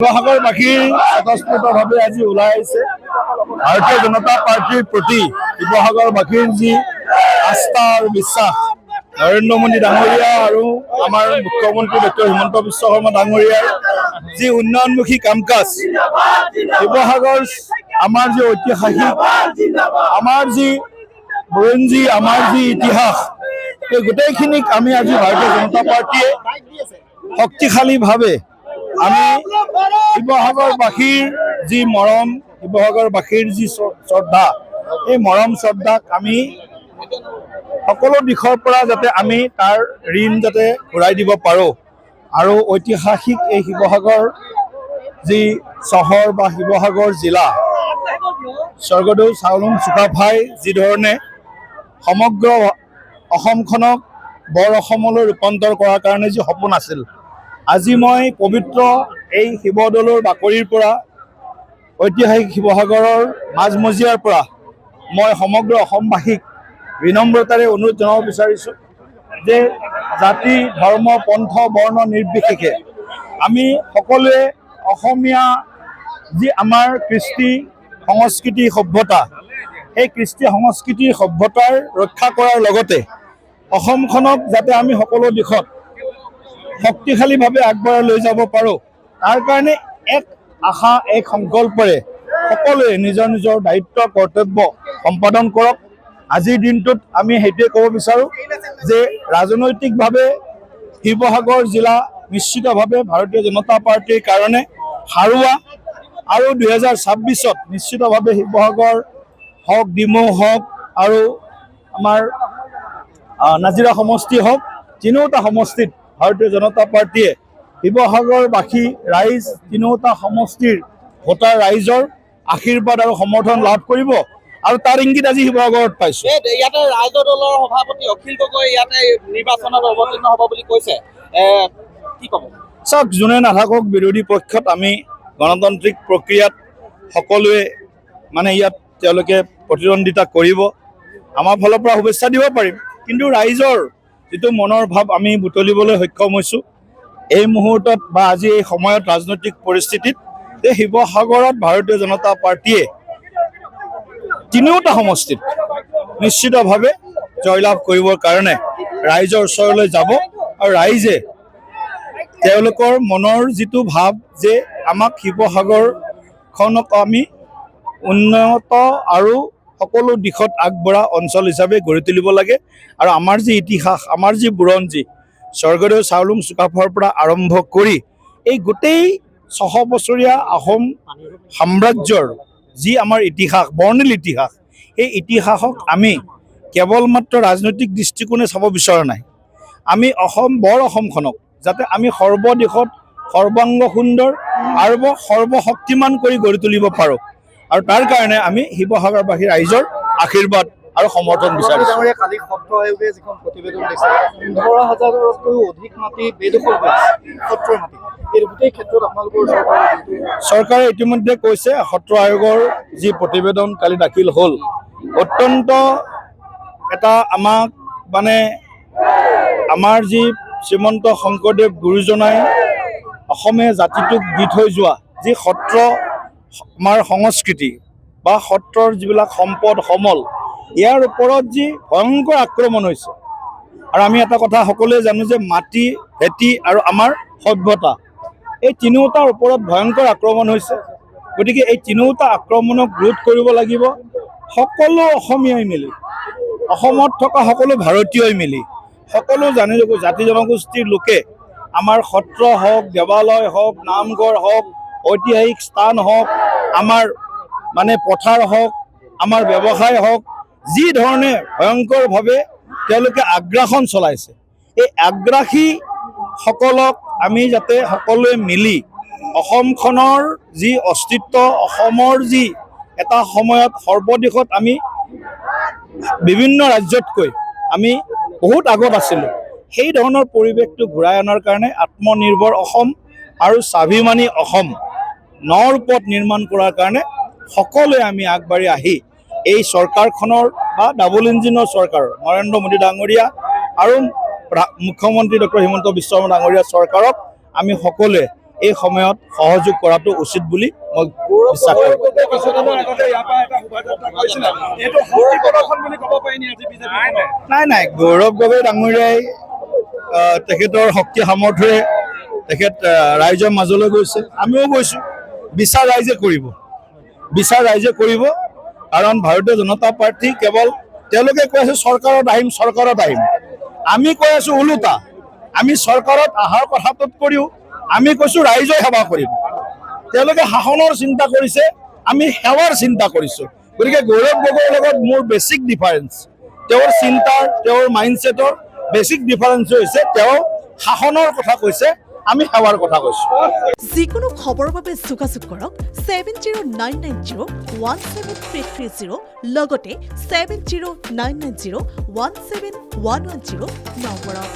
শিৱসাগৰবাসীৰ স্বতঃস্ফূৰ্তভাৱে আজি ওলাই আহিছে ভাৰতীয় জনতা পাৰ্টিৰ প্ৰতি শিৱসাগৰবাসীৰ যি আস্থা আৰু বিশ্বাস নৰেন্দ্ৰ মোদী ডাঙৰীয়া আৰু আমাৰ মুখ্যমন্ত্ৰী ডক্টৰ হিমন্ত বিশ্ব শৰ্মা ডাঙৰীয়াৰ যি উন্নয়নমুখী কাম কাজ শিৱসাগৰ আমাৰ যি ঐতিহাসিক আমাৰ যি বুৰঞ্জী আমাৰ যি ইতিহাস এই গোটেইখিনিক আমি আজি ভাৰতীয় জনতা পাৰ্টিয়ে শক্তিশালীভাৱে আমি শিৱসাগৰবাসীৰ যি মৰম শিৱসাগৰবাসীৰ যি শ্ৰদ্ধা এই মৰম শ্ৰদ্ধাক আমি সকলো দিশৰ পৰা যাতে আমি তাৰ ঋণ যাতে ঘূৰাই দিব পাৰোঁ আৰু ঐতিহাসিক এই শিৱসাগৰ যি চহৰ বা শিৱসাগৰ জিলা স্বৰ্গদেউ চাওলুং চুকাফাই যিধৰণে সমগ্ৰ অসমখনক বৰ অসমলৈ ৰূপান্তৰ কৰাৰ কাৰণে যি সপোন আছিল আজি মই পবিত্ৰ এই শিৱদৌলৰ বাকৰিৰ পৰা ঐতিহাসিক শিৱসাগৰৰ মাজমজিয়াৰ পৰা মই সমগ্ৰ অসমবাসীক বিনম্ৰতাৰে অনুৰোধ জনাব বিচাৰিছোঁ যে জাতি ধৰ্ম পন্থ বৰ্ণ নিৰ্বিশেষে আমি সকলোৱে অসমীয়া যি আমাৰ কৃষ্টি সংস্কৃতি সভ্যতা সেই কৃষ্টি সংস্কৃতি সভ্যতাৰ ৰক্ষা কৰাৰ লগতে অসমখনক যাতে আমি সকলো দিশত শক্তিশালীভাৱে আগবঢ়াই লৈ যাব পাৰোঁ তাৰ কাৰণে এক আশা এক সংকল্পৰে সকলোৱে নিজৰ নিজৰ দায়িত্ব কৰ্তব্য সম্পাদন কৰক আজিৰ দিনটোত আমি সেইটোৱে ক'ব বিচাৰোঁ যে ৰাজনৈতিকভাৱে শিৱসাগৰ জিলা নিশ্চিতভাৱে ভাৰতীয় জনতা পাৰ্টিৰ কাৰণে হাৰুৱা আৰু 2026ত নিশ্চিতভাৱে শিৱসাগৰ হওক ডিমৌ হওক আৰু আমাৰ নাজিৰা সমষ্টি হওক তিনিওটা সমষ্টিত ভাৰতীয় জনতা পাৰ্টিয়ে শিৱসাগৰবাসী ৰাইজ তিনিওটা সমষ্টিৰ ভোটাৰ ৰাইজৰ আশীৰ্বাদ আৰু সমৰ্থন লাভ কৰিব আৰু তাৰ ইংগিত আজি শিৱসাগৰত পাইছোঁ। ইয়াতে ৰাইজৰ দলৰ সভাপতি অখিল গগৈ ইয়াতে নিৰ্বাচনত অৱতীৰ্ণ হ'ব বুলি কৈছে, কি ক'ব? চাওক, যোনে নাথাকক বিৰোধী পক্ষত আমি গণতান্ত্ৰিক প্ৰক্ৰিয়াত সকলোৱে মানে ইয়াত তেওঁলোকে প্ৰতিদ্বন্দ্বিতা কৰিব, আমাৰ ফালৰ পৰা শুভেচ্ছা দিব পাৰিম, কিন্তু ৰাইজৰ যিটো মনৰ ভাৱ আমি বুটলিবলৈ সক্ষম হৈছোঁ এই মুহূৰ্তত বা আজি এই সময়ত ৰাজনৈতিক পৰিস্থিতিত যে শিৱসাগৰত ভাৰতীয় জনতা পাৰ্টিয়ে তিনিওটা সমষ্টিত নিশ্চিতভাৱে জয়লাভ কৰিবৰ কাৰণে ৰাইজৰ ওচৰলৈ যাব আৰু ৰাইজে তেওঁলোকৰ মনৰ যিটো ভাৱ যে আমাক শিৱসাগৰখনক আমি উন্নত আৰু সকলো দিশত আগবঢ়া অঞ্চল হিচাপে গঢ়ি তুলিব লাগে আৰু আমাৰ যি ইতিহাস আমাৰ যি বুৰঞ্জী স্বৰ্গদেউ চাওলুং চুকাফাৰ পৰা আৰম্ভ কৰি এই গোটেই 600 বছৰীয়া আহোম সাম্ৰাজ্যৰ যি আমাৰ ইতিহাস বৰ্ণিল ইতিহাস এই ইতিহাসক আমি কেৱল মাত্ৰ ৰাজনৈতিক দৃষ্টিকোণে চাব বিচৰা নাই, আমি বৰ অসমখনক যাতে আমি সৰ্বদিশত সৰ্বাংগ সুন্দৰ আৰু সৰ্বশক্তিমান কৰি গঢ়ি তুলিব পাৰোঁ আৰু তাৰ কাৰণে আমি শিৱসাগৰবাসী ৰাইজৰ আশীৰ্বাদ আৰু সমৰ্থন বিচাৰিছোঁ। কালি সত্ৰ আয়োগে যিখন প্ৰতিবেদন দিছে 15,000তকৈও অধিক মাটি বেদখল হৈছে সত্ৰৰ মাটি, এই গোটেই ক্ষেত্ৰত আপোনালোকৰ চৰকাৰে ইতিমধ্যে কৈছে সত্ৰ আয়োগৰ যি প্ৰতিবেদন কালি দাখিল হ'ল অত্যন্ত এটা আমাক মানে আমাৰ যি শ্ৰীমন্ত শংকৰদেৱ গুৰুজনাই অসমীয়া জাতিটোক দি থৈ যোৱা যি সত্ৰ আমাৰ সংস্কৃতি বা সত্ৰৰ যিবিলাক সম্পদ সমল ইয়াৰ ওপৰত যি ভয়ংকৰ আক্ৰমণ হৈছে আৰু আমি এটা কথা সকলোৱে জানো যে মাটি ভেটি আৰু আমাৰ সভ্যতা এই তিনিওটাৰ ওপৰত ভয়ংকৰ আক্ৰমণ হৈছে, গতিকে এই তিনিওটা আক্ৰমণক ৰোধ কৰিব লাগিব সকলো অসমীয়াই মিলি, অসমত থকা সকলো ভাৰতীয়ই মিলি, সকলো জাতি জনগোষ্ঠীৰ লোকে আমাৰ সত্ৰ হওক দেৱালয় হওক নামঘৰ হওক ঐতিহাসিক স্থান হওক আমাৰ মানে পথাৰ হওক আমাৰ ব্যৱসায় হওক যি ধৰণে ভয়ংকৰভাৱে তেওঁলোকে আগ্ৰাসন চলাইছে এই আগ্ৰাসীসকলক আমি যাতে সকলোৱে মিলি অসমখনৰ যি অস্তিত্ব অসমৰ যি এটা সময়ত সৰ্বদিশত আমি বিভিন্ন ৰাজ্যতকৈ আমি বহুত আগত আছিলোঁ সেই ধৰণৰ পৰিৱেশটো ঘূৰাই অনাৰ কাৰণে আত্মনিৰ্ভৰ অসম আৰু স্বাভিমানী অসম ৰূপত নিৰ্মাণ কৰাৰ কাৰণে সকলোৱে আমি আগবাঢ়ি আহি এই চৰকাৰখনৰ বা ডাবল ইঞ্জিনৰ চৰকাৰৰ নৰেন্দ্ৰ মোদী ডাঙৰীয়া আৰু মুখ্যমন্ত্ৰী ডক্টৰ হিমন্ত বিশ্ব শৰ্মা ডাঙৰীয়া চৰকাৰক আমি সকলোৱে এই সময়ত সহযোগ কৰাটো উচিত বুলি মই বিশ্বাস কৰোঁ। নাই গৌৰৱ গগৈ ডাঙৰীয়াই তেখেতৰ শক্তি সামৰ্থ্যৰে তেখেত ৰাইজৰ মাজলৈ গৈছে, আমিও গৈছোঁ। বিচাৰ ৰাইজে কৰিব কাৰণ ভাৰতীয় জনতা পাৰ্টি কেৱল তেওঁলোকে কৈ আছে চৰকাৰত আহিম। আমি কৈ আছোঁ ওলোটা, আমি চৰকাৰত অহাৰ কথাটোত কৰিও আমি কৈছোঁ ৰাইজৰ সেৱা কৰিম। তেওঁলোকে শাসনৰ চিন্তা কৰিছে, আমি সেৱাৰ চিন্তা কৰিছোঁ। গতিকে গৌৰৱ গগৈৰ লগত মোৰ বেছিক ডিফাৰেঞ্চ, তেওঁৰ চিন্তাৰ, তেওঁৰ মাইণ্ডছেটৰ বেছিক ডিফাৰেঞ্চ হৈছে তেওঁ শাসনৰ কথা কৈছে, আমি সেৱাৰ কথা কৈছোঁ। যিকোনো খবৰৰ বাবে যোগাযোগ কৰক 7099017330 লগতে 7099017110 নম্বৰত।